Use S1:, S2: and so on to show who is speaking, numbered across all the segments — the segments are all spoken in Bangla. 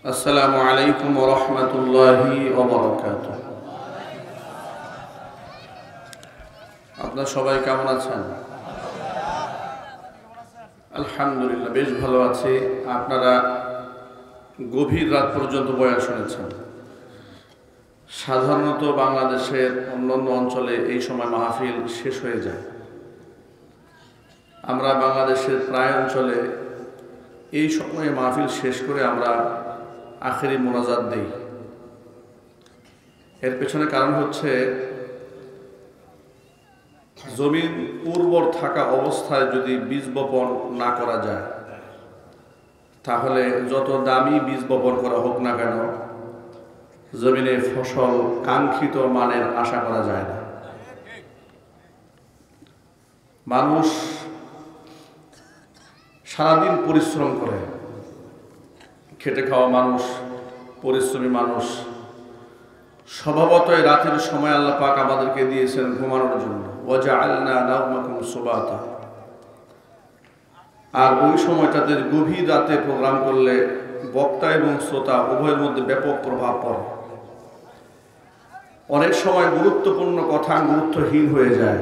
S1: আসসালামু আলাইকুম ওয়া রাহমাতুল্লাহি ওয়া বারাকাতুহু। আপনারা সবাই কেমন আছেন? আলহামদুলিল্লাহ, বেশ ভালো আছি। আপনারা গভীর রাত পর্যন্ত বয়ান শুনেছেন। সাধারণত বাংলাদেশের অন্যান্য অঞ্চলে এই সময় মাহফিল শেষ হয়ে যায়। আমরা বাংলাদেশের প্রায় অঞ্চলে এই সময়ে মাহফিল শেষ করে আমরা আখেরি মোনাজাত দেই। এর পেছনে কারণ হচ্ছে, জমিন উর্বর থাকা অবস্থায় যদি বীজ বপন না করা যায়, তাহলে যত দামি বীজ বপন করা হোক না কেন, জমিনে ফসল কাঙ্ক্ষিত মানের আশা করা যায় না। মানুষ সারাদিন পরিশ্রম করে, খেটে খাওয়া মানুষ, পরিশ্রমী মানুষ। স্বভাবতই রাতের সময় আল্লাহ পাক আমাদেরকে দিয়েছেন ঘুমানোর জন্য, ওয়াজআলনা নাওমাকুম সুবাতা। আর ওই সময়টাতে গভীর রাতে প্রোগ্রাম করলে বক্তা এবং শ্রোতা উভয়ের মধ্যে ব্যাপক প্রভাব পড়ে। অনেক সময় গুরুত্বপূর্ণ কথা গুরুত্বহীন হয়ে যায়।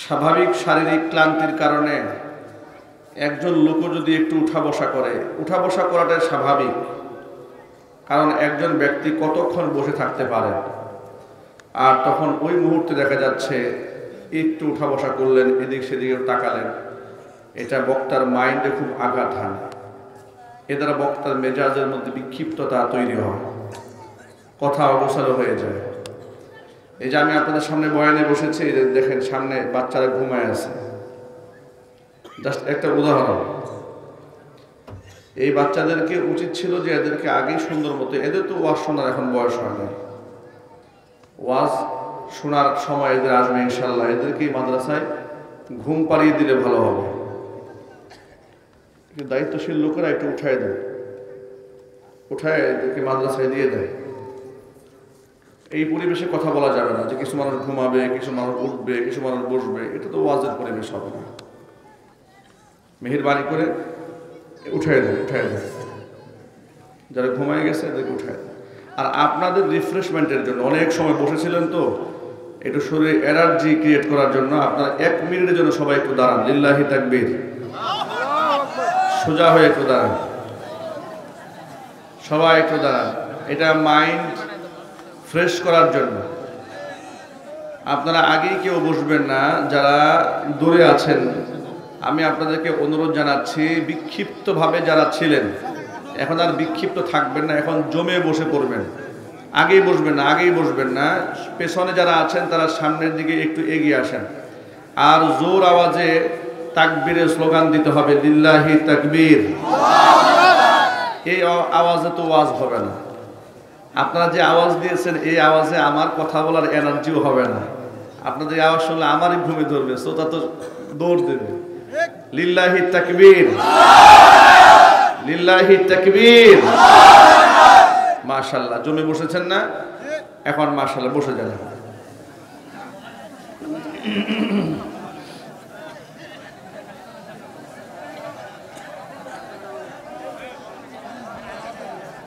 S1: স্বাভাবিক শারীরিক ক্লান্তির কারণে একজন লোক যদি একটু উঠা বসা করে, উঠা বসা করাটাই স্বাভাবিক, কারণ একজন ব্যক্তি কতক্ষণ বসে থাকতে পারে। আর তখন ওই মুহূর্তে দেখা যাচ্ছে একটু উঠা বসা করলেন, এদিক সেদিকে তাকালেন, এটা বক্তার মাইন্ডে খুব আঘাত হানে। এ দ্বারা বক্তার মেজাজের মধ্যে বিক্ষিপ্ততা তৈরি হয়, কথা অগোছালো হয়ে যায়। এই যে আমি আপনাদের সামনে বয়ানে বসেছি, দেখেন সামনে বাচ্চারা ঘুমায় আছে। জাস্ট একটা উদাহরণ। এই বাচ্চাদেরকে উচিত ছিল যে এদেরকে আগেই সুন্দর মতো, এদের তো ওয়াজ শোনার এখন বয়স হয় না, ওয়াজ শোনার সময় এদের আসবে ইনশাল্লাহ। এদেরকে মাদ্রাসায় ঘুম পাড়িয়ে দিলে ভালো হবে। দায়িত্বশীল লোকেরা একটু উঠায় দেয়, উঠায় এদেরকে মাদ্রাসায় দিয়ে দেয়। এই পরিবেশে কথা বলা যাবে না যে কিছু মানুষ ঘুমাবে, কিছু মানুষ উঠবে, কিছু মানুষ বসবে। এটা তো ওয়াজের পরিবেশ হবে না। মেহেরবানি করে উঠায় দেয়, উঠায় দেয়। যারা ঘুমায় গেছে এদেরকে উঠায় দেয়। আর আপনাদের রিফ্রেশমেন্টের জন্য, অনেক সময় বসেছিলেন তো, একটু শরীরে এনার্জি ক্রিয়েট করার জন্য আপনারা 1 মিনিটের জন্য সবাই একটু দাঁড়ান। লিল্লাহি তাকবীর। সোজা হয়ে একটু দাঁড়ান, সবাই একটু দাঁড়ান। এটা মাইন্ড ফ্রেশ করার জন্য। আপনারা আগেই কেউ বসবেন না, যারা দূরে আছেন আমি আপনাদেরকে অনুরোধ জানাচ্ছি, বিক্ষিপ্তভাবে যারা ছিলেন এখন আর বিক্ষিপ্ত থাকবেন না, এখন জমে বসে পড়বেন। আগেই বসবেন না, আগেই বসবেন না। পেছনে যারা আছেন তারা সামনের দিকে একটু এগিয়ে আসেন। আর জোর আওয়াজে তাকবীরের স্লোগান দিতে হবে, লিল্লাহি তাকবীর। এই আওয়াজে তো ওয়াজ হবে না। আপনারা যে আওয়াজ দিয়েছেন এই আওয়াজে আমার কথা বলার এনার্জিও হবে না। আপনাদের এই আওয়াজ শুনলে আমারই ঘুমে ধরবে, শ্রোতা তো দৌড় দেবে। লিল্লাহি তাকবীর, লিল্লাহি তাকবীর। মাশাআল্লাহ, জমে বসেছেন না? এখন মাশাআল্লাহ বসে যান।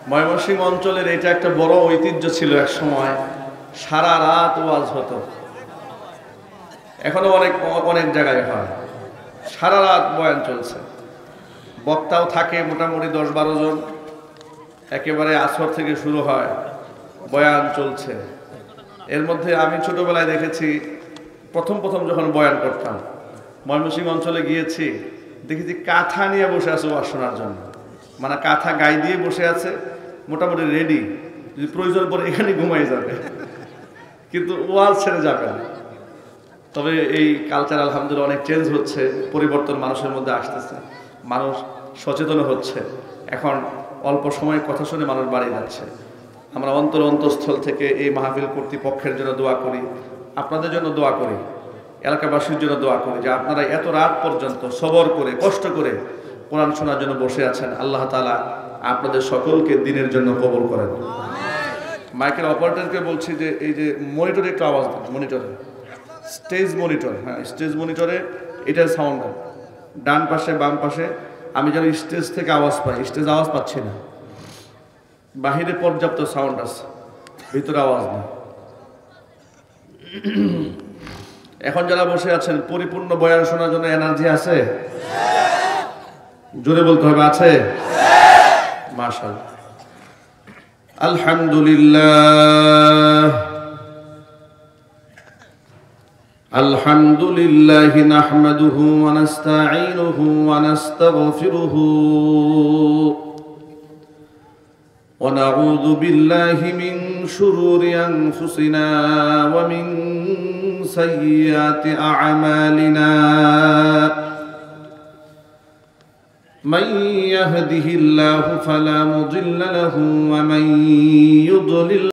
S1: ময়মনসিংহ অঞ্চলের এটা একটা বড় ঐতিহ্য ছিল এক সময়, সারা রাত ওয়াজ হতো। এখনো অনেক অনেক জায়গায় হয়, সারা রাত বয়ান চলছে। বক্তাও থাকে মোটামুটি 10-12 জন। একেবারে আসর থেকে শুরু হয়, বয়ান চলছে। এর মধ্যে আমি ছোটবেলায় দেখেছি, প্রথম যখন বয়ান করতাম, ময়মনসিংহ অঞ্চলে গিয়েছি, দেখেছি কাঁথা নিয়ে বসে আছে ওয়াজ শোনার জন্য। মানে কাঁথা গায়ে দিয়ে বসে আছে, মোটামুটি রেডি, যদি প্রয়োজন পড়ে এখানে ঘুমাই যাবে, কিন্তু ওয়াজ ছেড়ে যাবে না। তবে এই কালচার আলহামদুলিল্লাহ অনেক চেঞ্জ হচ্ছে, পরিবর্তন মানুষের মধ্যে আসতেছে, মানুষ সচেতন হচ্ছে। এখন অল্প সময় কথা শুনে মানুষ বাড়ি যাচ্ছে। আমরা অন্তঃস্থল থেকে এই মাহফিল কর্তৃপক্ষের জন্য দোয়া করি, আপনাদের জন্য দোয়া করি, এলাকাবাসীর জন্য দোয়া করি যে আপনারা এত রাত পর্যন্ত সবর করে কষ্ট করে কোরআন শোনার জন্য বসে আছেন। আল্লাহ তাআলা আপনাদের সকলকে দিনের জন্য কবুল করেন। মাইকের অপারেটরকে বলছি যে এই যে মনিটরে একটু আওয়াজ দেন, মনিটরে, স্টেজ মনিটর, হ্যাঁ স্টেজ মনিটরে এটা সাউন্ড ডান পাশে বাম পাশে আমি যেন স্টেজ থেকে আওয়াজ পাই, স্টেজ আওয়াজ পাচ্ছি না। বাহিরে পর্যাপ্ত সাউন্ড আছে, ভিতরে আওয়াজ নেই। এখন যারা বসে আছেন পরিপূর্ণ বয়ান শোনার জন্য এনার্জি আছে? জোরে বলতে হবে, আছে? মাশাআল্লাহ, আলহামদুলিল্লাহ। আলহামদুলিল্লাহি নাহমাদুহু ওয়া নাস্তাঈনুহু ওয়া নাস্তাগফিরুহু ওয়া নাউযু বিল্লাহি মিন শুরুরি আনফুসিনা ওয়া মিন সাইয়্যাতি আ'মালিনা। من يهده الله فلا مضل له ومن يضلل